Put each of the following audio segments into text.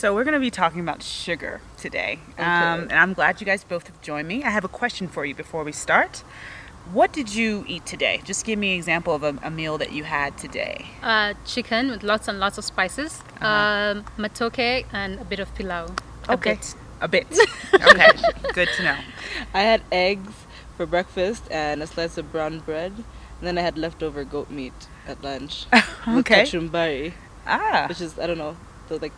So we're going to be talking about sugar today. Okay. And I'm glad you guys both have joined me. I have a question for you before we start. What did you eat today? Just give me an example of a meal that you had today. Chicken with lots and lots of spices, matoke, and a bit of pilau. Okay. A bit. Okay. Good to know. I had eggs for breakfast and a slice of brown bread. And then I had leftover goat meat at lunch. With Okay. kachumbari, Ah. which is, I don't know, the like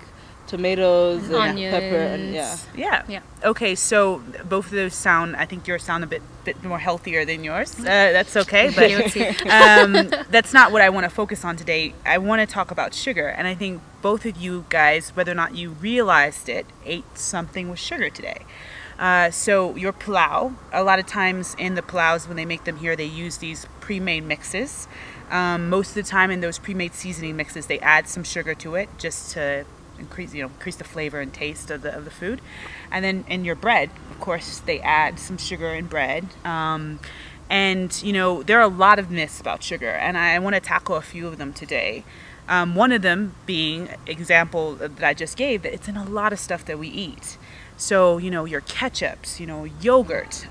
tomatoes and Onions. pepper and Yeah. Yeah. Okay, so both of those sound, I think yours sound a bit more healthier than yours. That's okay, but that's not what I want to focus on today. I want to talk about sugar, and I think both of you guys, whether or not you realized it, ate something with sugar today. So your pilau, a lot of times in the pilaus when they make them here, they use these pre-made mixes. Most of the time in those pre-made seasoning mixes, they add some sugar to it just to increase the flavor and taste of the food. And then in your bread, of course, they add some sugar in bread. And there are a lot of myths about sugar, and I want to tackle a few of them today. One of them being example that I just gave, that it's in a lot of stuff that we eat. So, your ketchups, yogurt,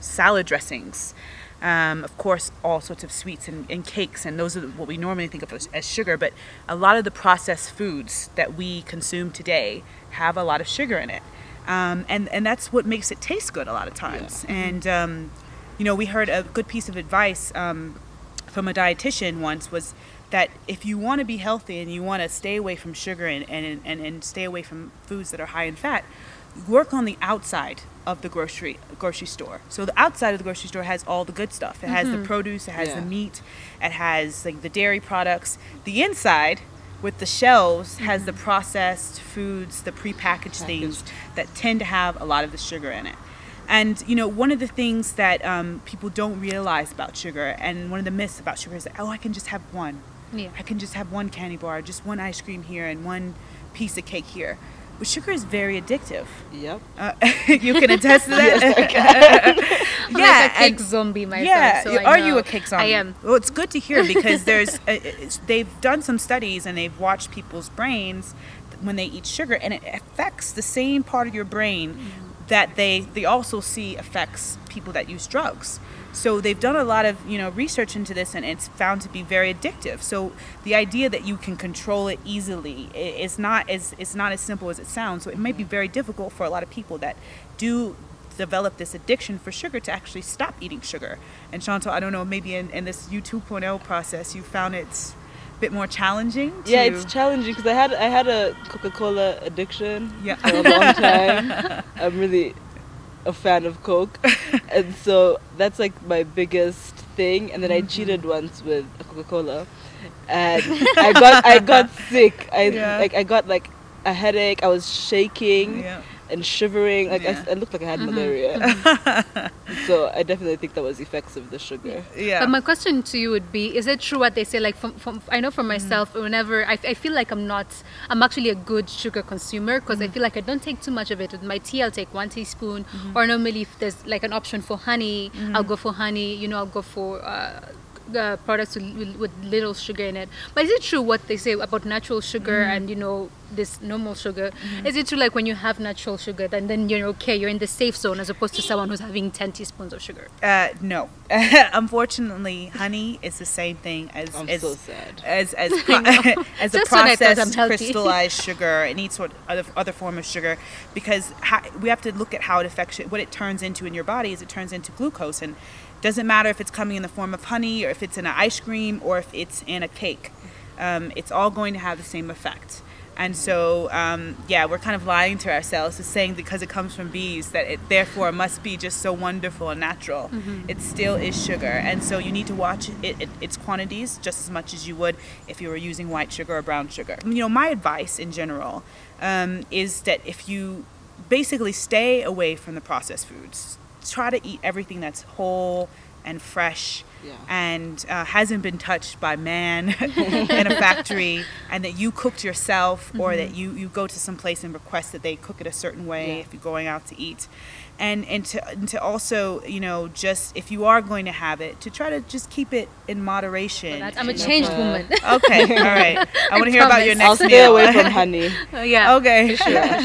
salad dressings, of course, all sorts of sweets and cakes, and those are what we normally think of as sugar. But a lot of the processed foods that we consume today have a lot of sugar in it. And that's what makes it taste good a lot of times. Yeah. And, we heard a good piece of advice from a dietitian once was that if you want to be healthy and you want to stay away from sugar and stay away from foods that are high in fat, work on the outside of the grocery store. So the outside of the grocery store has all the good stuff. It has the produce, it has the meat, it has like the dairy products. The inside with the shelves has the processed foods, the prepackaged things that tend to have a lot of the sugar in it. And, one of the things that people don't realize about sugar, and one of the myths about sugar is that, I can just have one. Yeah. I can just have one candy bar, just one ice cream here and one piece of cake here. But sugar is very addictive. Yep. You can attest to that? Yes, I can. I'm like a cake zombie myself. Yeah, so are you a cake zombie? I am. Well, it's good to hear because they've done some studies and they've watched people's brains when they eat sugar, and it affects the same part of your brain that they also see affects people that use drugs. So they've done a lot of research into this, and it's found to be very addictive. So the idea that you can control it easily is not as simple as it sounds. So it might be very difficult for a lot of people that do develop this addiction for sugar to actually stop eating sugar. And Chantal, I don't know, maybe in this U 2.0 process, you found it's a bit more challenging. Yeah, it's challenging because I had a Coca-Cola addiction for a long time. I'm really a fan of Coke, and so that's like my biggest thing. And then I cheated once with a Coca-Cola, and I got sick. I got like a headache. I was shaking and shivering. I looked like I had malaria. So I definitely think that was effects of the sugar. Yeah. But my question to you would be: is it true what they say? Like, from I know for myself, whenever I feel like I'm actually a good sugar consumer because I feel like I don't take too much of it. With my tea, I'll take 1 teaspoon, or normally if there's like an option for honey, I'll go for honey. I'll go for products with little sugar in it. But is it true what they say about natural sugar and this normal sugar? Is it true like when you have natural sugar then you're okay, you're in the safe zone as opposed to someone who's having 10 teaspoons of sugar? No. Unfortunately, honey is the same thing as so sad. as a Just when I thought I'm processed healthy. crystallized sugar, any sort of other form of sugar, because we have to look at how it affects it. What it turns into in your body is it turns into glucose, and doesn't matter if it's coming in the form of honey or if it's in an ice cream or if it's in a cake. It's all going to have the same effect. And so, we're kind of lying to ourselves to saying because it comes from bees that it therefore must be just so wonderful and natural. It still is sugar. And so you need to watch its quantities just as much as you would if you were using white sugar or brown sugar. My advice in general is that if you basically stay away from the processed foods, try to eat everything that's whole, and fresh. Yeah. And hasn't been touched by man in a factory, and that you cooked yourself, or that you go to some place and request that they cook it a certain way if you're going out to eat. And to also, you know, just if you are going to have it, to try to just keep it in moderation. Well, I'm a changed woman. Okay, all right. I want to hear about your next I'll stay meal. away from honey. Yeah. Okay. Sure.